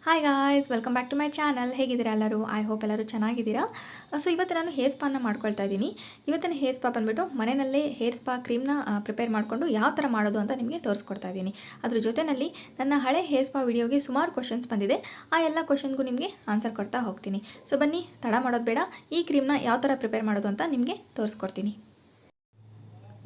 Hi guys, welcome back to my channel. ಹೇಗಿದ್ದೀರಾ ಎಲ್ಲರೂ? I hope ಎಲ್ಲರೂ ಚೆನ್ನಾಗಿದ್ದೀರಾ. ಸೊ ಇವತ್ತು ನಾನು ಹೇರ್ ಸ್ಪಾನ ಮಾಡ್ಕೊಳ್ತಾ ಇದ್ದೀನಿ. ಇವತ್ತಿನ ಹೇರ್ ಸ್ಪಾ ಬಂದುಬಿಟ್ಟು ಮನೆಯಲ್ಲೇ ಹೇರ್ ಸ್ಪಾ ಕ್ರೀಮ್ನ ಪ್ರಿಪೇರ್ ಮಾಡಿಕೊಂಡು ಯಾವ ಥರ ಮಾಡೋದು ಅಂತ ನಿಮಗೆ ತೋರಿಸ್ಕೊಡ್ತಾ ಇದ್ದೀನಿ. ಅದ್ರ ಜೊತೆಯಲ್ಲಿ ನನ್ನ ಹಳೆ ಹೇರ್ ಸ್ಪಾ ವಿಡಿಯೋಗೆ ಸುಮಾರು ಕ್ವಶನ್ಸ್ ಬಂದಿದೆ. ಆ ಎಲ್ಲ ಕ್ವಶನ್ಗೂ ನಿಮಗೆ ಆನ್ಸರ್ ಕೊಡ್ತಾ ಹೋಗ್ತೀನಿ. ಸೊ ಬನ್ನಿ, ತಡ ಮಾಡೋದು ಬೇಡ, ಈ ಕ್ರೀಮ್ನ ಯಾವ ಥರ ಪ್ರಿಪೇರ್ ಮಾಡೋದು ಅಂತ ನಿಮಗೆ ತೋರಿಸ್ಕೊಡ್ತೀನಿ.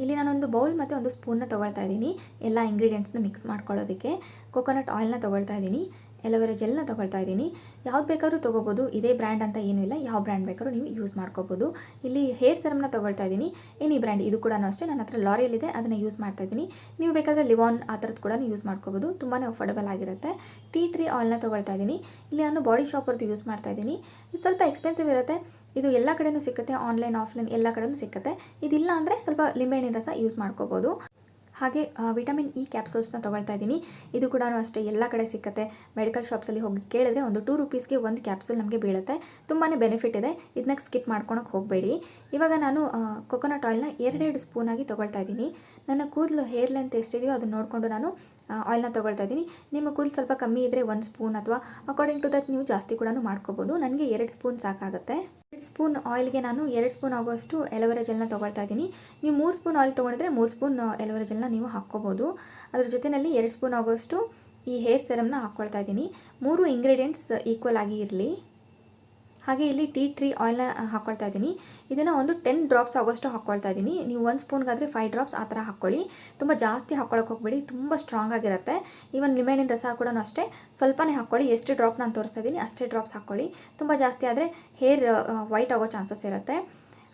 ಇಲ್ಲಿ ನಾನೊಂದು ಬೌಲ್ ಮತ್ತು ಒಂದು ಸ್ಪೂನ್ನ ತೊಗೊಳ್ತಾ ಇದ್ದೀನಿ. ಎಲ್ಲ ಇಂಗ್ರೀಡಿಯೆಂಟ್ಸ್ನ ಮಿಕ್ಸ್ ಮಾಡ್ಕೊಳ್ಳೋದಕ್ಕೆ ಕೊಕೊನಟ್ ಆಯಿಲ್ನ ತೊಗೊಳ್ತಾ ಇದ್ದೀನಿ. ಎಲೋವೆರಾ ಜೆಲ್ನ ತೊಗೊಳ್ತಾ ಇದ್ದೀನಿ. ಯಾವ್ದು ಬೇಕಾದ್ರೂ ತೊಗೋಬೋದು, ಇದೇ ಬ್ರ್ಯಾಂಡ್ ಅಂತ ಏನೂ ಇಲ್ಲ, ಯಾವ ಬ್ರ್ಯಾಂಡ್ ಬೇಕಾದ್ರೂ ನೀವು ಯೂಸ್ ಮಾಡ್ಕೋಬೋದು. ಇಲ್ಲಿ ಹೇರ್ ಸೆರಮ್ನ ತೊಗೊಳ್ತಾ ಇದ್ದೀನಿ. ಎನಿ ಬ್ರ್ಯಾಂಡ್, ಇದು ಕೂಡ ಅಷ್ಟೇ ನನ್ನ ಹತ್ರ ಲಾರಿಯಲ್ ಇದೆ, ಅದನ್ನು ಯೂಸ್ ಮಾಡ್ತಾ ಇದ್ದೀನಿ. ನೀವು ಬೇಕಾದರೆ ಲಿವಾನ್ ಆ ಥರದ್ದು ಕೂಡ ಯೂಸ್ ಮಾಡ್ಕೋಬೋದು, ತುಂಬಾ ಅಫೋರ್ಡಬಲ್ ಆಗಿರುತ್ತೆ. ಟೀ ಟ್ರೀ ಆಯಿಲ್ನ ತೊಗೊಳ್ತಾ ಇದ್ದೀನಿ. ಇಲ್ಲಿ ನಾನು ಬಾಡಿ ಶಾಪರ್ದು ಯೂಸ್ ಮಾಡ್ತಾ ಇದ್ದೀನಿ. ಇದು ಸ್ವಲ್ಪ ಎಕ್ಸ್ಪೆನ್ಸಿವ್ ಇರುತ್ತೆ. ಇದು ಎಲ್ಲ ಕಡೆಯೂ ಸಿಗುತ್ತೆ, ಆನ್ಲೈನ್ ಆಫ್ಲೈನ್ ಎಲ್ಲ ಕಡೆಯೂ ಸಿಗುತ್ತೆ. ಇದಿಲ್ಲ ಅಂದರೆ ಸ್ವಲ್ಪ ಲಿಂಬೆಹಣ್ಣಿನ ರಸ ಯೂಸ್ ಮಾಡ್ಕೋಬೋದು. ಹಾಗೆ ವಿಟಮಿನ್ ಇ ಕ್ಯಾಪ್ಸೂಲ್ಸ್ನ ತೊಗೊಳ್ತಾ ಇದ್ದೀನಿ. ಇದು ಕೂಡ ಅಷ್ಟೇ ಎಲ್ಲ ಕಡೆ ಸಿಗುತ್ತೆ. ಮೆಡಿಕಲ್ ಶಾಪ್ಸಲ್ಲಿ ಹೋಗಿ ಕೇಳಿದ್ರೆ ಒಂದು 2 ರೂಪೀಸ್ಗೆ ಒಂದು ಕ್ಯಾಪ್ಸೂಲ್ ನಮಗೆ ಬೀಳುತ್ತೆ. ತುಂಬಾ ಬೆನಿಫಿಟ್ ಇದೆ, ಇದನ್ನ ಸ್ಕಿಪ್ ಮಾಡ್ಕೊಳಕ್ಕೆ ಹೋಗಬೇಡಿ. ಇವಾಗ ನಾನು ಕೊಕೊನಟ್ ಆಯಿಲ್ನ 2 ಸ್ಪೂನಾಗಿ ತೊಗೊಳ್ತಾ ಇದ್ದೀನಿ. ನನ್ನ ಕೂದಲು ಹೇರ್ ಲೆಂತ್ ಎಷ್ಟಿದೆಯೋ ಅದನ್ನು ನೋಡಿಕೊಂಡು ನಾನು ಆಯಿಲ್ನ ತೊಗೊಳ್ತಾ ಇದ್ದೀನಿ. ನಿಮ್ಮ ಕೂದಲು ಸ್ವಲ್ಪ ಕಮ್ಮಿ ಇದ್ದರೆ 1 ಸ್ಪೂನ್ ಅಥವಾ ಅಕಾರ್ಡಿಂಗ್ ಟು ದಟ್ ನೀವು ಜಾಸ್ತಿ ಕೂಡ ಮಾಡ್ಕೋಬೋದು. ನನಗೆ 2 ಸ್ಪೂನ್ ಸಾಕಾಗುತ್ತೆ. 2 ಸ್ಪೂನ್ ಆಯಿಲ್ಗೆ ನಾನು 2 ಸ್ಪೂನ್ ಆಗೋಷ್ಟು ಎಲೋವೆರಾ ಜೆಲ್ನ ತೊಗೊಳ್ತಾ ಇದ್ದೀನಿ. ನೀವು 3 ಸ್ಪೂನ್ ಆಯಿಲ್ ತೊಗೊಂಡಿದ್ರೆ 3 ಸ್ಪೂನ್ ಎಲೋವೆರಾ ಜೆಲ್ನ ನೀವು ಹಾಕ್ಕೋಬೋದು. ಅದ್ರ ಜೊತೆಯಲ್ಲಿ 2 ಸ್ಪೂನ್ ಆಗೋಷ್ಟು ಈ ಹೇರ್ ಸೆರಮ್ನ ಹಾಕ್ಕೊಳ್ತಾ ಇದ್ದೀನಿ. 3 ಇಂಗ್ರೀಡಿಯೆಂಟ್ಸ್ ಈಕ್ವಲ್ ಆಗಿ ಇರಲಿ. ಹಾಗೆ ಇಲ್ಲಿ ಟೀ ಟ್ರೀ ಆಯಿಲ್ನ ಹಾಕ್ಕೊಳ್ತಾ ಇದ್ದೀನಿ. ಇದನ್ನು ಒಂದು 10 ಡ್ರಾಪ್ಸ್ ಆಗೋಷ್ಟು ಹಾಕ್ಕೊಳ್ತಾ ಇದ್ದೀನಿ. ನೀವು 1 ಸ್ಪೂನ್ಗಾದರೆ 5 ಡ್ರಾಪ್ಸ್ ಆ ಥರ ಹಾಕ್ಕೊಳ್ಳಿ. ತುಂಬ ಜಾಸ್ತಿ ಹಾಕ್ಕೊಳಕ್ಕೆ ಹೋಗಬೇಡಿ, ತುಂಬ ಸ್ಟ್ರಾಂಗ್ ಆಗಿರುತ್ತೆ. ಈವನ್ ಲಿಂಬೆಹಣ್ಣಿನ ರಸ ಕೂಡ ಅಷ್ಟೇ ಸ್ವಲ್ಪನೇ ಹಾಕ್ಕೊಳ್ಳಿ. ಎಷ್ಟು ಡ್ರಾಪ್ ನಾನು ತೋರಿಸ್ತಾ ಇದ್ದೀನಿ ಅಷ್ಟೇ ಡ್ರಾಪ್ಸ್ ಹಾಕ್ಕೊಳ್ಳಿ. ತುಂಬ ಜಾಸ್ತಿ ಆದರೆ ಹೇರ್ ವೈಟ್ ಆಗೋ ಚಾನ್ಸಸ್ ಇರುತ್ತೆ.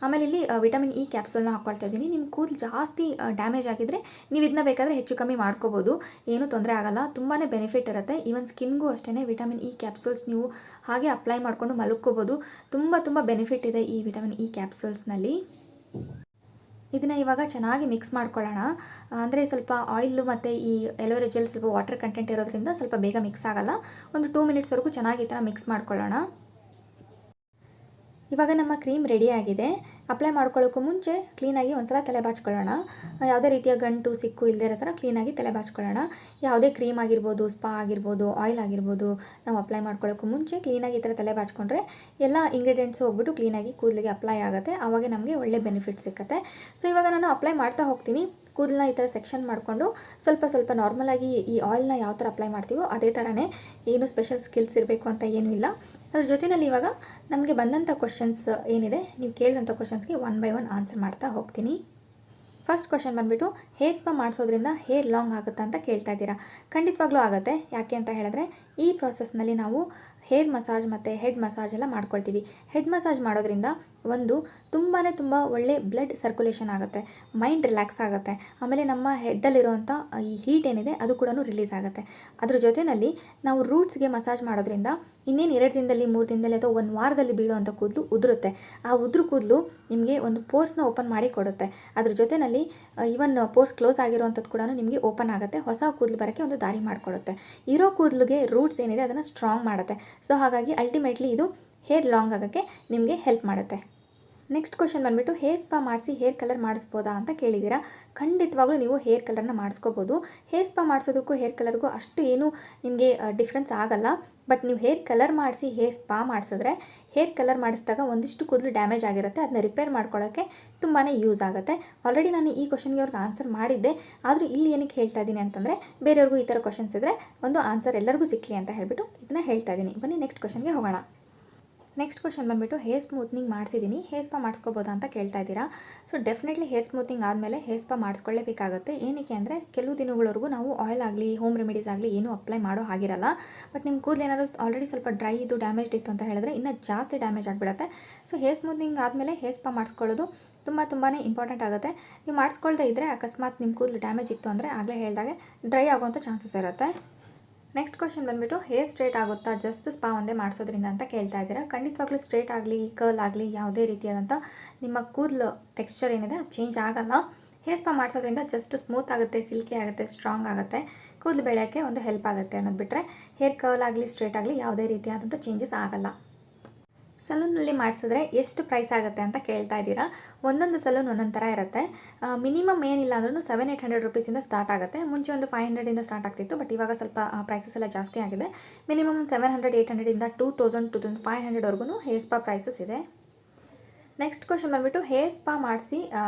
ಆಮೇಲೆ ಇಲ್ಲಿ ವಿಟಮಿನ್ ಇ ಕ್ಯಾಪ್ಸೂಲ್ನ ಹಾಕ್ಕೊಳ್ತಾ ಇದ್ದೀನಿ. ನಿಮ್ಮ ಕೂದಲು ಜಾಸ್ತಿ ಡ್ಯಾಮೇಜ್ ಆಗಿದ್ದರೆ ನೀವು ಇದನ್ನ ಬೇಕಾದರೆ ಹೆಚ್ಚು ಕಮ್ಮಿ ಮಾಡ್ಕೋಬೋದು, ಏನೂ ತೊಂದರೆ ಆಗೋಲ್ಲ. ತುಂಬಾ ಬೆನಿಫಿಟ್ ಇರುತ್ತೆ. ಈವನ್ ಸ್ಕಿನ್ಗೂ ಅಷ್ಟೇ ವಿಟಮಿನ್ ಇ ಕ್ಯಾಪ್ಸೂಲ್ಸ್ ನೀವು ಹಾಗೆ ಅಪ್ಲೈ ಮಾಡಿಕೊಂಡು ಮಲ್ಕೋಬೋದು. ತುಂಬ ಬೆನಿಫಿಟ್ ಇದೆ ಈ ವಿಟಮಿನ್ ಇ ಕ್ಯಾಪ್ಸೂಲ್ಸ್ನಲ್ಲಿ. ಇದನ್ನು ಇವಾಗ ಚೆನ್ನಾಗಿ ಮಿಕ್ಸ್ ಮಾಡ್ಕೊಳ್ಳೋಣ. ಅಂದರೆ ಸ್ವಲ್ಪ ಆಯಿಲ್ ಮತ್ತು ಈ ಎಲೋವೆರಾ ಜೆಲ್ ಸ್ವಲ್ಪ ವಾಟರ್ ಕಂಟೆಂಟ್ ಇರೋದ್ರಿಂದ ಸ್ವಲ್ಪ ಬೇಗ ಮಿಕ್ಸ್ ಆಗೋಲ್ಲ. ಒಂದು 2 ಮಿನಿಟ್ಸ್ವರೆಗೂ ಚೆನ್ನಾಗಿ ಈ ಥರ ಮಿಕ್ಸ್ ಮಾಡ್ಕೊಳ್ಳೋಣ. ಇವಾಗ ನಮ್ಮ ಕ್ರೀಮ್ ರೆಡಿ ಆಗಿದೆ. ಅಪ್ಲೈ ಮಾಡ್ಕೊಳ್ಳೋಕ್ಕೂ ಮುಂಚೆ ಕ್ಲೀನಾಗಿ ಒಂದ್ಸಲ ತಲೆ ಬಾಚ್ಕೊಳ್ಳೋಣ. ಯಾವುದೇ ರೀತಿಯ ಗಂಟು ಸಿಕ್ಕು ಇಲ್ಲದೇ ಇರೋ ಥರ ಕ್ಲೀನಾಗಿ ತಲೆ ಬಾಚ್ಕೊಳ್ಳೋಣ. ಯಾವುದೇ ಕ್ರೀಮ್ ಆಗಿರ್ಬೋದು, ಸ್ಪಾ ಆಗಿರ್ಬೋದು, ಆಯಿಲ್ ಆಗಿರ್ಬೋದು, ನಾವು ಅಪ್ಲೈ ಮಾಡ್ಕೊಳ್ಳೋಕ್ಕೂ ಮುಂಚೆ ಕ್ಲೀನಾಗಿ ಈ ಥರ ತಲೆ ಬಾಚ್ಕೊಂಡ್ರೆ ಎಲ್ಲ ಇಂಗ್ರೀಡಿಯೆಂಟ್ಸ್ ಹೋಗ್ಬಿಟ್ಟು ಕ್ಲೀನಾಗಿ ಕೂದಲಿಗೆ ಅಪ್ಲೈ ಆಗುತ್ತೆ. ಆವಾಗ ನಮಗೆ ಒಳ್ಳೆ ಬೆನಿಫಿಟ್ ಸಿಗುತ್ತೆ. ಸೊ ಇವಾಗ ನಾನು ಅಪ್ಲೈ ಮಾಡ್ತಾ ಹೋಗ್ತೀನಿ. ಕೂದಲನ್ನ ಈ ಥರ ಸೆಕ್ಷನ್ ಮಾಡಿಕೊಂಡು ಸ್ವಲ್ಪ ನಾರ್ಮಲಾಗಿ ಈ ಆಯಿಲ್ನ ಯಾವ ಥರ ಅಪ್ಲೈ ಮಾಡ್ತೀವೋ ಅದೇ ಥರನೇ, ಏನು ಸ್ಪೆಷಲ್ ಸ್ಕಿಲ್ಸ್ ಇರಬೇಕು ಅಂತ ಏನೂ ಇಲ್ಲ. ಅದ್ರ ಜೊತೆಯಲ್ಲಿ ಇವಾಗ ನಮಗೆ ಬಂದಂಥ ಕ್ವಶನ್ಸ್ ಏನಿದೆ, ನೀವು ಕೇಳಿದಂಥ ಕ್ವಶನ್ಸ್ಗೆ 1 ಬೈ 1 ಆನ್ಸರ್ ಮಾಡ್ತಾ ಹೋಗ್ತೀನಿ. ಫಸ್ಟ್ ಕ್ವಶನ್ ಬಂದುಬಿಟ್ಟು, ಹೇರ್ ಸ್ಪಾ ಮಾಡಿಸೋದ್ರಿಂದ ಹೇರ್ ಲಾಂಗ್ ಆಗುತ್ತಾ ಅಂತ ಕೇಳ್ತಾ ಇದ್ದೀರಾ. ಖಂಡಿತವಾಗ್ಲೂ ಆಗುತ್ತೆ. ಯಾಕೆ ಅಂತ ಹೇಳಿದ್ರೆ ಈ ಪ್ರಾಸೆಸ್ನಲ್ಲಿ ನಾವು ಹೇರ್ ಮಸಾಜ್ ಮತ್ತು ಹೆಡ್ ಮಸಾಜ್ ಎಲ್ಲ ಮಾಡ್ಕೊಳ್ತೀವಿ. ಹೆಡ್ ಮಸಾಜ್ ಮಾಡೋದ್ರಿಂದ ಒಂದು ತುಂಬ ಒಳ್ಳೆ ಬ್ಲಡ್ ಸರ್ಕ್ಯುಲೇಷನ್ ಆಗುತ್ತೆ, ಮೈಂಡ್ ರಿಲ್ಯಾಕ್ಸ್ ಆಗುತ್ತೆ. ಆಮೇಲೆ ನಮ್ಮ ಹೆಡ್ಡಲ್ಲಿರೋವಂಥ ಈ ಹೀಟ್ ಏನಿದೆ ಅದು ಕೂಡ ರಿಲೀಸ್ ಆಗುತ್ತೆ. ಅದ್ರ ಜೊತೆಯಲ್ಲಿ ನಾವು ರೂಟ್ಸ್ಗೆ ಮಸಾಜ್ ಮಾಡೋದ್ರಿಂದ ಇನ್ನೇನು 2 ದಿನದಲ್ಲಿ 3 ದಿನದಲ್ಲಿ ಅಥವಾ 1 ವಾರದಲ್ಲಿ ಬೀಳುವಂಥ ಕೂದಲು ಉದುರುತ್ತೆ. ಆ ಉದುರು ಕೂದಲು ನಿಮಗೆ ಒಂದು ಪೋರ್ಸ್ನ ಓಪನ್ ಮಾಡಿ ಕೊಡುತ್ತೆ. ಅದ್ರ ಜೊತೆಯಲ್ಲಿ ಈವನ್ ಪೋರ್ಸ್ ಕ್ಲೋಸ್ ಆಗಿರೋವಂಥದ್ದು ಕೂಡ ನಿಮಗೆ ಓಪನ್ ಆಗುತ್ತೆ. ಹೊಸ ಕೂದಲು ಬರೋಕ್ಕೆ ಒಂದು ದಾರಿ ಮಾಡಿಕೊಡುತ್ತೆ. ಇರೋ ಕೂದಲಿಗೆ ರೂಟ್ಸ್ ಏನಿದೆ ಅದನ್ನು ಸ್ಟ್ರಾಂಗ್ ಮಾಡುತ್ತೆ. ಸೊ ಹಾಗಾಗಿ ಅಲ್ಟಿಮೇಟ್ಲಿ ಇದು ಹೇರ್ ಲಾಂಗ್ ಆಗೋಕ್ಕೆ ನಿಮಗೆ ಹೆಲ್ಪ್ ಮಾಡುತ್ತೆ. ನೆಕ್ಸ್ಟ್ ಕ್ವಶನ್ ಬಂದುಬಿಟ್ಟು, ಹೇರ್ ಸ್ಪಾ ಮಾಡಿಸಿ ಹೇರ್ ಕಲರ್ ಮಾಡಿಸ್ಬೋದಾ ಅಂತ ಕೇಳಿದ್ದೀರಾ. ಖಂಡಿತವಾಗ್ಲೂ ನೀವು ಹೇರ್ ಕಲರ್ನ ಮಾಡಿಸ್ಕೋಬೋದು. ಹೇರ್ ಸ್ಪಾ ಮಾಡಿಸೋದಕ್ಕೂ ಹೇರ್ ಕಲರ್ಗೂ ಅಷ್ಟು ಏನು ನಿಮಗೆ ಡಿಫ್ರೆನ್ಸ್ ಆಗಲ್ಲ. ಬಟ್ ನೀವು ಹೇರ್ ಕಲರ್ ಮಾಡಿಸಿ ಹೇರ್ ಸ್ಪಾ ಮಾಡಿಸಿದ್ರೆ, ಹೇರ್ ಕಲರ್ ಮಾಡಿಸಿದಾಗ ಒಂದಿಷ್ಟು ಕೂದಲು ಡ್ಯಾಮೇಜ್ ಆಗಿರುತ್ತೆ, ಅದನ್ನ ರಿಪೇರ್ ಮಾಡ್ಕೊಳ್ಳೋಕ್ಕೆ ತುಂಬಾ ಯೂಸ್ ಆಗುತ್ತೆ. ಆಲ್ರೆಡಿ ನಾನು ಈ ಕ್ವಶನ್ಗೆ ಅವ್ರಿಗೆ ಆನ್ಸರ್ ಮಾಡಿದ್ದೆ. ಆದರೂ ಇಲ್ಲಿ ಏನಕ್ಕೆ ಹೇಳ್ತಾ ಇದ್ದೀನಿ ಅಂತಂದರೆ, ಬೇರೆಯವ್ರಿಗೂ ಈ ಥರ ಕ್ವಶನ್ಸ್ ಇದ್ದರೆ ಒಂದು ಆನ್ಸರ್ ಎಲ್ಲರಿಗೂ ಸಿಕ್ಕಲಿ ಅಂತ ಹೇಳಿಬಿಟ್ಟು ಇದನ್ನು ಹೇಳ್ತಾ ಇದ್ದೀನಿ. ಬನ್ನಿ ನೆಕ್ಸ್ಟ್ ಕ್ವಶನ್ಗೆ ಹೋಗೋಣ. ನೆಕ್ಸ್ಟ್ ಕ್ವಶನ್ ಬಂದುಬಿಟ್ಟು, ಹೇರ್ ಸ್ಮೂತ್ನಿಂಗ್ ಮಾಡಿಸಿದ್ದೀನಿ, ಹೇರ್ ಸ್ಪಾ ಮಾಡಿಸ್ಕೋಬೋದಾ ಅಂತ ಕೇಳ್ತಾ ಇದ್ದೀರಾ. ಸೊ ಡೆಫಿನೆಟ್ಲಿ ಹೇರ್ ಸ್ಮೂತಿಂಗ್ ಆದಮೇಲೆ ಹೇರ್ ಸ್ಪಾ ಮಾಡಿಸ್ಕೊಳ್ಳೇಬೇಕಾಗುತ್ತೆ. ಏನಕ್ಕೆ ಅಂದರೆ ಕೆಲವು ದಿನಗಳವರೆಗೂ ನಾವು ಆಯಿಲ್ ಆಗಲಿ ಹೋಮ್ ರೆಮಿಡೀಸ್ ಆಗಲಿ ಏನೂ ಅಪ್ಲೈ ಮಾಡೋ ಆಗಿರಲ್ಲ. ಬಟ್ ನಿಮ್ಮ ಕೂದಲು ಏನಾದರೂ ಆಲ್ರೆಡಿ ಸ್ವಲ್ಪ ಡ್ರೈ ಇದು ಡ್ಯಾಮೇಜ್ ಇತ್ತು ಅಂತ ಹೇಳಿದ್ರೆ ಇನ್ನೂ ಜಾಸ್ತಿ ಡ್ಯಾಮೇಜ್ ಆಗಿಬಿಡುತ್ತೆ. ಸೊ ಹೇರ್ ಸ್ಮೂತಿಂಗ್ ಆದಮೇಲೆ ಹೇರ್ ಸ್ಪಾ ಮಾಡಿಸ್ಕೊಳ್ಳೋದು ತುಂಬಾ ಇಂಪಾರ್ಟೆಂಟ್ ಆಗುತ್ತೆ. ನೀವು ಮಾಡಿಸ್ಕೊಳ್ದೇ ಇದ್ದರೆ ಅಕಸ್ಮಾತ್ ನಿಮ್ಮ ಕೂದಲು ಡ್ಯಾಮೇಜ್ ಇತ್ತು ಅಂದರೆ ಆಗಲೇ ಹೇಳಿದಾಗೆ ಡ್ರೈ ಆಗೋವಂಥ ಚಾನ್ಸಸ್ ಇರುತ್ತೆ. ನೆಕ್ಸ್ಟ್ ಕ್ವಶನ್ ಬಂದುಬಿಟ್ಟು, ಹೇರ್ ಸ್ಟ್ರೇಟ್ ಆಗುತ್ತಾ ಜಸ್ಟ್ ಸ್ಪಾ ಒಂದೇ ಮಾಡಿಸೋದ್ರಿಂದ ಅಂತ ಕೇಳ್ತಾ ಇದ್ದೀರಾ. ಖಂಡಿತವಾಗ್ಲೂ ಸ್ಟ್ರೇಟ್ ಆಗಲಿ ಕರ್ಲ್ ಆಗಲಿ ಯಾವುದೇ ರೀತಿಯಾದಂಥ ನಿಮ್ಮ ಕೂದಲು ಟೆಕ್ಸ್ಚರ್ ಏನಿದೆ ಅದು ಚೇಂಜ್ ಆಗಲ್ಲ. ಹೇರ್ ಸ್ಪಾ ಮಾಡಿಸೋದ್ರಿಂದ ಜಸ್ಟ್ ಸ್ಮೂತ್ ಆಗುತ್ತೆ, ಸಿಲ್ಕಿ ಆಗುತ್ತೆ, ಸ್ಟ್ರಾಂಗ್ ಆಗುತ್ತೆ, ಕೂದಲು ಬೆಳೆಯೋಕ್ಕೆ ಒಂದು ಹೆಲ್ಪ್ ಆಗುತ್ತೆ ಅನ್ನೋದು ಬಿಟ್ಟರೆ ಹೇರ್ ಕರ್ಲ್ ಆಗಲಿ ಸ್ಟ್ರೇಟ್ ಆಗಲಿ ಯಾವುದೇ ರೀತಿಯಾದಂಥ ಚೇಂಜಸ್ ಆಗಲ್ಲ. ಸಲೂನಲ್ಲಿ ಮಾಡಿಸಿದ್ರೆ ಎಷ್ಟು ಪ್ರೈಸ್ ಆಗುತ್ತೆ ಅಂತ ಕೇಳ್ತಾ ಇದ್ದೀರಾ. ಒಂದೊಂದು ಸಲೂನ್ ಒಂದೊಂದು ಥರ ಇರುತ್ತೆ. ಮಿನಿಮಮ್ ಏನಿಲ್ಲ ಅಂದ್ರೂ 700-800 ರುಪೀಸಿಂದ ಸ್ಟಾರ್ಟ್ ಆಗುತ್ತೆ. ಮುಂಚೆ ಒಂದು 500ಇಂದ ಸ್ಟಾರ್ಟ್ ಆಗ್ತಿತ್ತು, ಬಟ್ ಇವಾಗ ಸ್ವಲ್ಪ ಪ್ರೈಸಸ್ ಎಲ್ಲ ಜಾಸ್ತಿ ಆಗಿದೆ. ಮಿನಿಮಮ್ 700-800ಇಂದ 2000-2500ವರೆಗೂ ಹೇರ್ ಸ್ಪಾ ಪ್ರೈಸಸ್ ಇದೆ. ನೆಕ್ಸ್ಟ್ ಕ್ವಶನ್ ಬಂದುಬಿಟ್ಟು ಹೇರ್ ಸ್ಪಾ ಮಾಡಿಸಿ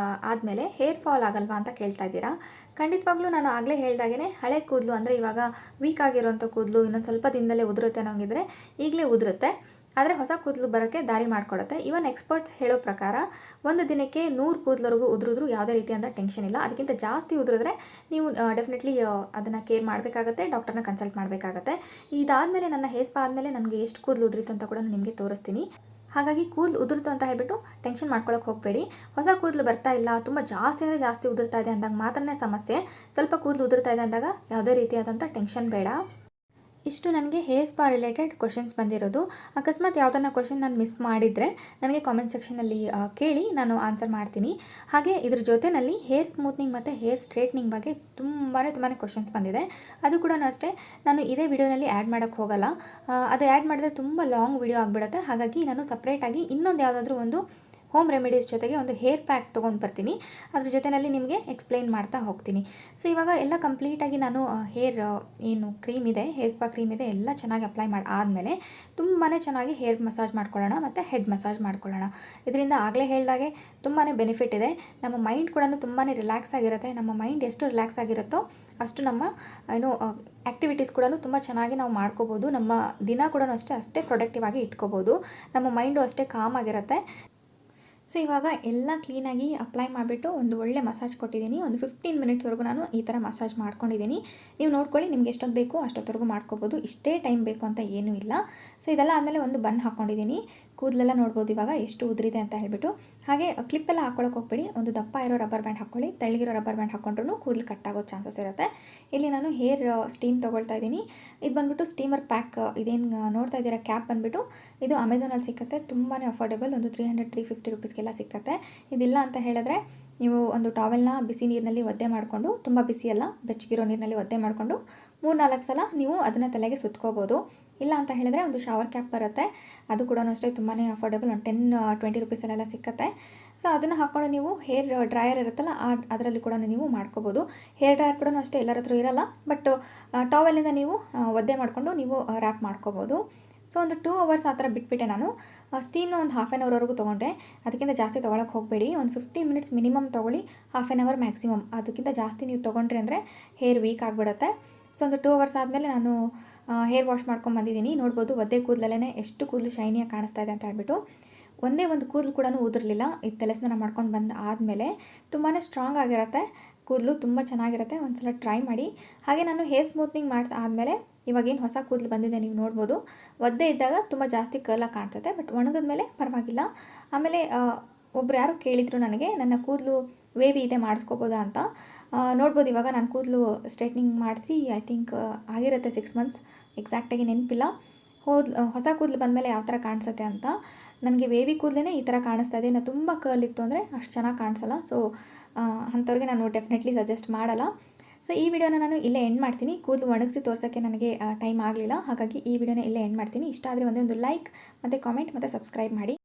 ಆದಮೇಲೆ ಹೇರ್ ಫಾಲ್ ಆಗಲ್ವಾ ಅಂತ ಕೇಳ್ತಾ ಇದ್ದೀರಾ. ಖಂಡಿತವಾಗ್ಲೂ ನಾನು ಆಗಲೇ ಹೇಳ್ದಾಗೇ ಹಳೆ ಕೂದಲು ಅಂದರೆ ಇವಾಗ ವೀಕ್ ಆಗಿರೋಂಥ ಕೂದಲು ಇನ್ನೊಂದು ಸ್ವಲ್ಪ ದಿನದಲ್ಲೇ ಉದುರುತ್ತೆ ಅನ್ನೋಂಗಿದ್ರೆ ಈಗಲೇ ಉದುರುತ್ತೆ. ಆದರೆ ಹೊಸ ಕೂದಲು ಬರೋಕ್ಕೆ ದಾರಿ ಮಾಡಿಕೊಡುತ್ತೆ. ಇವನ್ ಎಕ್ಸ್ಪರ್ಟ್ಸ್ ಹೇಳೋ ಪ್ರಕಾರ ಒಂದು ದಿನಕ್ಕೆ 100 ಕೂದಲವರೆಗೂ ಉದುರಿದ್ರೂ ಯಾವುದೇ ರೀತಿಯಾದ ಟೆನ್ಷನ್ ಇಲ್ಲ. ಅದಕ್ಕಿಂತ ಜಾಸ್ತಿ ಉದುರಿದ್ರೆ ನೀವು ಡೆಫಿನೆಟ್ಲಿ ಅದನ್ನು ಕೇರ್ ಮಾಡಬೇಕಾಗತ್ತೆ, ಡಾಕ್ಟರ್ನ ಕನ್ಸಲ್ಟ್ ಮಾಡಬೇಕಾಗತ್ತೆ. ಇದಾದಮೇಲೆ ನನ್ನ ಹೇರ್ ಸ್ಪಾ ಆದಮೇಲೆ ನನಗೆ ಎಷ್ಟು ಕೂದಲು ಉದುರಿತು ಅಂತ ಕೂಡ ನಿಮಗೆ ತೋರಿಸ್ತೀನಿ. ಹಾಗಾಗಿ ಕೂದಲು ಉದುರಿತು ಅಂತ ಹೇಳ್ಬಿಟ್ಟು ಟೆನ್ಷನ್ ಮಾಡ್ಕೊಳ್ಳೋಕೆ ಹೋಗಬೇಡಿ. ಹೊಸ ಕೂದಲು ಬರ್ತಾ ಇಲ್ಲ, ತುಂಬ ಜಾಸ್ತಿ ಅಂದರೆ ಜಾಸ್ತಿ ಉದುರ್ತಾ ಇದೆ ಅಂದಾಗ ಮಾತ್ರನೇ ಸಮಸ್ಯೆ. ಸ್ವಲ್ಪ ಕೂದಲು ಉದುರ್ತಾ ಇದೆ ಅಂದಾಗ ಯಾವುದೇ ರೀತಿಯಾದಂಥ ಟೆನ್ಷನ್ ಬೇಡ. ಇಷ್ಟು ನನಗೆ ಹೇರ್ ಸ್ಪಾ ರಿಲೇಟೆಡ್ ಕ್ವಶನ್ಸ್ ಬಂದಿರೋದು. ಅಕಸ್ಮಾತ್ ಯಾವುದನ್ನ ಕ್ವಶನ್ ನಾನು ಮಿಸ್ ಮಾಡಿದರೆ ನನಗೆ ಕಾಮೆಂಟ್ ಸೆಕ್ಷನಲ್ಲಿ ಕೇಳಿ ನಾನು ಆನ್ಸರ್ ಮಾಡ್ತೀನಿ. ಹಾಗೆ ಇದ್ರ ಜೊತೆಯಲ್ಲಿ ಹೇರ್ ಸ್ಮೂತ್ನಿಂಗ್ ಮತ್ತು ಹೇರ್ ಸ್ಟ್ರೇಟ್ನಿಂಗ್ ಬಗ್ಗೆ ತುಂಬಾ ಕ್ವಶನ್ಸ್ ಬಂದಿದೆ. ಅದು ಕೂಡ ಅಷ್ಟೇ, ನಾನು ಇದೇ ವಿಡಿಯೋನಲ್ಲಿ ಆ್ಯಡ್ ಮಾಡೋಕ್ಕೆ ಹೋಗಲ್ಲ. ಅದು ಆ್ಯಡ್ ಮಾಡಿದ್ರೆ ತುಂಬ ಲಾಂಗ್ ವಿಡಿಯೋ ಆಗಿಬಿಡುತ್ತೆ. ಹಾಗಾಗಿ ನಾನು ಸಪ್ರೇಟಾಗಿ ಇನ್ನೊಂದು ಯಾವುದಾದ್ರೂ ಒಂದು ಹೋಮ್ ರೆಮಿಡೀಸ್ ಜೊತೆಗೆ ಒಂದು ಹೇರ್ ಪ್ಯಾಕ್ ತೊಗೊಂಡು ಬರ್ತೀನಿ. ಅದ್ರ ಜೊತೆಯಲ್ಲಿ ನಿಮಗೆ ಎಕ್ಸ್ಪ್ಲೈನ್ ಮಾಡ್ತಾ ಹೋಗ್ತೀನಿ. ಸೊ ಇವಾಗ ಎಲ್ಲ ಕಂಪ್ಲೀಟಾಗಿ ನಾನು ಹೇರ್ ಏನು ಕ್ರೀಮ್ ಇದೆ, ಹೇರ್ ಸ್ಪಾ ಕ್ರೀಮ್ ಇದೆ, ಎಲ್ಲ ಚೆನ್ನಾಗಿ ಅಪ್ಲೈ ಮಾಡಿ ಆದಮೇಲೆ ತುಂಬಾ ಚೆನ್ನಾಗಿ ಹೇರ್ ಮಸಾಜ್ ಮಾಡ್ಕೊಳ್ಳೋಣ ಮತ್ತು ಹೆಡ್ ಮಸಾಜ್ ಮಾಡ್ಕೊಳ್ಳೋಣ. ಇದರಿಂದ ಆಗಲೇ ಹೇಳಿದಾಗೆ ತುಂಬಾ ಬೆನಿಫಿಟ್ ಇದೆ. ನಮ್ಮ ಮೈಂಡ್ ಕೂಡ ತುಂಬಾ ರಿಲ್ಯಾಕ್ಸ್ ಆಗಿರುತ್ತೆ. ನಮ್ಮ ಮೈಂಡ್ ಎಷ್ಟು ರಿಲ್ಯಾಕ್ಸ್ ಆಗಿರುತ್ತೋ ಅಷ್ಟು ನಮ್ಮ ಆ್ಯಕ್ಟಿವಿಟೀಸ್ ಕೂಡ ತುಂಬ ಚೆನ್ನಾಗಿ ನಾವು ಮಾಡ್ಕೋಬೋದು. ನಮ್ಮ ದಿನ ಕೂಡ ಅಷ್ಟೇ ಪ್ರೊಡಕ್ಟಿವ್ ಆಗಿ ಇಟ್ಕೋಬೋದು. ನಮ್ಮ ಮೈಂಡು ಅಷ್ಟೇ ಕಾಮ್ ಆಗಿರುತ್ತೆ. ಸೊ ಇವಾಗ ಎಲ್ಲ ಕ್ಲೀನಾಗಿ ಅಪ್ಲೈ ಮಾಡಿಬಿಟ್ಟು ಒಂದು ಒಳ್ಳೆ ಮಸಾಜ್ ಕೊಟ್ಟಿದ್ದೀನಿ. ಒಂದು 15 ಮಿನಿಟ್ಸ್ವರೆಗೂ ನಾನು ಈ ಥರ ಮಸಾಜ್ ಮಾಡ್ಕೊಂಡಿದ್ದೀನಿ. ನೀವು ನೋಡ್ಕೊಳ್ಳಿ, ನಿಮ್ಗೆ ಎಷ್ಟೊತ್ತು ಬೇಕು ಅಷ್ಟೊತ್ತವರೆಗೂ ಮಾಡ್ಕೋಬೋದು. ಇಷ್ಟೇ ಟೈಮ್ ಬೇಕು ಅಂತ ಏನೂ ಇಲ್ಲ. ಸೊ ಇದೆಲ್ಲ ಆದಮೇಲೆ ಒಂದು ಬನ್ ಹಾಕ್ಕೊಂಡಿದ್ದೀನಿ. ಕೂದಲೆಲ್ಲ ನೋಡ್ಬೋದು ಇವಾಗ ಎಷ್ಟು ಉದುರಿದೆ ಅಂತ ಹೇಳ್ಬಿಟ್ಟು. ಹಾಗೆ ಕ್ಲಿಪ್ಪೆಲ್ಲ ಹಾಕ್ಕೊಳ್ಳೋಕೆ ಹೋಗ್ಬೇಡಿ. ಒಂದು ದಪ್ಪ ಇರೋ ರಬ್ಬರ್ ಬ್ಯಾಂಡ್ ಹಾಕ್ಕೊಳ್ಳಿ. ತೆಳ್ಳಗಿರೋ ರಬ್ಬರ್ ಬ್ಯಾಂಡ್ ಹಾಕ್ಕೊಂಡ್ರೂ ಕೂದಲು ಕಟ್ಟಾಗೋ ಚಾನ್ಸಸ್ ಇರುತ್ತೆ. ಇಲ್ಲಿ ನಾನು ಹೇರ್ ಸ್ಟೀಮ್ ತೊಗೊಳ್ತಾ ಇದ್ದೀನಿ. ಇದು ಬಂದುಬಿಟ್ಟು ಸ್ಟೀಮರ್ ಪ್ಯಾಕ್. ಇದೇನು ನೋಡ್ತಾ ಇದ್ದೀರಾ ಕ್ಯಾಪ್ ಬಂದುಬಿಟ್ಟು ಇದು ಅಮೆಝಾನಲ್ಲಿ ಸಿಕ್ಕತ್ತೆ. ತುಂಬಾ ಅಫೋರ್ಡೆಬಲ್, ಒಂದು 300-350 ರುಪೀಸ್ಗೆಲ್ಲ ಸಿಕ್ಕತ್ತೆ. ಇದಿಲ್ಲ ಅಂತ ಹೇಳಿದ್ರೆ ನೀವು ಒಂದು ಟಾವೆಲ್ನ ಬಿಸಿ ನೀರಿನಲ್ಲಿ ಒದ್ದೆ ಮಾಡಿಕೊಂಡು, ತುಂಬ ಬಿಸಿಯಲ್ಲ, ಬೆಚ್ಚಗಿರೋ ನೀರಿನಲ್ಲಿ ಒದ್ದೆ ಮಾಡಿಕೊಂಡು 3-4 ಸಲ ನೀವು ಅದನ್ನು ತಲೆಗೆ ಸುತ್ಕೋಬೋದು. ಇಲ್ಲ ಅಂತ ಹೇಳಿದ್ರೆ ಒಂದು ಶವರ್ ಕ್ಯಾಪ್ ಬರುತ್ತೆ, ಅದು ಕೂಡ ಅಷ್ಟೇ ತುಂಬಾ ಅಫೋರ್ಡೆಬಲ್, ಒಂದು 10-20 ರುಪೀಸಲ್ಲೆಲ್ಲ ಸಿಕ್ಕತ್ತೆ. ಸೊ ಅದನ್ನು ಹಾಕ್ಕೊಂಡು ನೀವು ಹೇರ್ ಡ್ರೈಯರ್ ಇರುತ್ತಲ್ಲ ಅದರಲ್ಲಿ ಕೂಡ ನೀವು ಮಾಡ್ಕೋಬೋದು. ಹೇರ್ ಡ್ರೈಯರ್ ಕೂಡ ಅಷ್ಟೇ ಎಲ್ಲರ ಹತ್ರ ಇರಲ್ಲ, ಬಟ್ ಟಾವೆಲಿಂದ ನೀವು ಒದ್ದೆ ಮಾಡಿಕೊಂಡು ನೀವು ರ್ಯಾಪ್ ಮಾಡ್ಕೋಬೋದು. ಸೊ ಒಂದು 2 ಅವರ್ಸ್ ಆ ಥರ ಬಿಟ್ಬಿಟ್ಟೆ ನಾನು. ಸ್ಟೀಮ್ನ ಒಂದು 1/2 ಅವರ್ವರೆಗೂ ತೊಗೊಂಡೆ. ಅದಕ್ಕಿಂತ ಜಾಸ್ತಿ ತೊಗೊಳಕ್ಕೆ ಹೋಗಬೇಡಿ. ಒಂದು 15 ಮಿನಿಟ್ಸ್ ಮಿನಿಮಮ್ ತೊಗೊಳ್ಳಿ, 1/2 ಅವರ್ ಮ್ಯಾಕ್ಸಿಮಮ್. ಅದಕ್ಕಿಂತ ಜಾಸ್ತಿ ನೀವು ತೊಗೊಂಡ್ರಿ ಅಂದರೆ ಹೇರ್ ವೀಕ್ ಆಗಿಬಿಡುತ್ತೆ. ಸೊ ಒಂದು 2 ಅವರ್ಸ್ ಆದಮೇಲೆ ನಾನು ಹೇರ್ ವಾಶ್ ಮಾಡ್ಕೊಂಬಂದಿದ್ದೀನಿ. ನೋಡ್ಬೋದು ಒದ್ದೆ ಕೂದಲಲ್ಲೇ ಎಷ್ಟು ಕೂದಲು ಶೈನಿಯಾಗಿ ಕಾಣಿಸ್ತಾ ಇದೆ ಅಂತ ಹೇಳ್ಬಿಟ್ಟು. ಒಂದೇ ಒಂದು ಕೂದಲು ಕೂಡ ಉದುರಲಿಲ್ಲ. ಇದು ತಲೆ ಸ್ನಾನ ಮಾಡ್ಕೊಂಡು ಬಂದು ಆದಮೇಲೆ ತುಂಬಾ ಸ್ಟ್ರಾಂಗ್ ಆಗಿರುತ್ತೆ ಕೂದಲು, ತುಂಬ ಚೆನ್ನಾಗಿರುತ್ತೆ. ಒಂದು ಸಲ ಟ್ರೈ ಮಾಡಿ. ಹಾಗೆ ನಾನು ಹೇರ್ ಸ್ಮೂತ್ನಿಂಗ್ ಮಾಡಿಸಿ ಆದಮೇಲೆ ಇವಾಗೇನು ಹೊಸ ಕೂದಲು ಬಂದಿದೆ ನೀವು ನೋಡ್ಬೋದು. ಒದ್ದೆ ಇದ್ದಾಗ ತುಂಬ ಜಾಸ್ತಿ ಕರ್ಲಾಗಿ ಕಾಣಿಸುತ್ತೆ, ಬಟ್ ಒಣಗಿದ ಮೇಲೆ ಪರವಾಗಿಲ್ಲ. ಆಮೇಲೆ ಒಬ್ರು ಯಾರು ಕೇಳಿದರು ನನಗೆ, ನನ್ನ ಕೂದಲು ವೇವಿ ಇದೆ ಮಾಡಿಸ್ಕೋಬೋದಾ ಅಂತ. ನೋಡ್ಬೋದು ಇವಾಗ ನಾನು ಕೂದಲು ಸ್ಟ್ರೈಟ್ನಿಂಗ್ ಮಾಡಿಸಿ ಐ ಥಿಂಕ್ ಆಗಿರುತ್ತೆ 6 ಮಂತ್ಸ್, ಎಕ್ಸಾಕ್ಟಾಗಿ ನೆನಪಿಲ್ಲ. ಹೊಸ ಕೂದಲು ಬಂದಮೇಲೆ ಯಾವ ಥರ ಕಾಣಿಸುತ್ತೆ ಅಂತ. ನನಗೆ ವೇವಿ ಕೂದಲೇ ಈ ಥರ ಕಾಣಿಸ್ತಾ ಇದೆ. ಇನ್ನು ತುಂಬ ಕರ್ಲ್ ಇತ್ತು ಅಂದರೆ ಅಷ್ಟು ಚೆನ್ನಾಗಿ ಕಾಣಿಸಲ್ಲ. ಸೊ ಅಂಥವ್ರಿಗೆ ನಾನು ಡೆಫಿನೆಟ್ಲಿ ಸಜೆಸ್ಟ್ ಮಾಡಲ್ಲ. ಸೊ ಈ ವಿಡಿಯೋನ ನಾನು ಇಲ್ಲೇ ಎಂಡ್ ಮಾಡ್ತೀನಿ. ಕೂದಲು ಒಣಗಿಸಿ ತೋರ್ಸೋಕ್ಕೆ ನನಗೆ ಟೈಮ್ ಆಗಲಿಲ್ಲ, ಹಾಗಾಗಿ ಈ ವಿಡಿಯೋನ ಇಲ್ಲೇ ಎಂಡ್ ಮಾಡ್ತೀನಿ. ಇಷ್ಟ ಆದರೆ ಒಂದೇ ಒಂದು ಲೈಕ್ ಮತ್ತು ಕಾಮೆಂಟ್ ಮತ್ತು ಸಬ್ಸ್ಕ್ರೈಬ್ ಮಾಡಿ.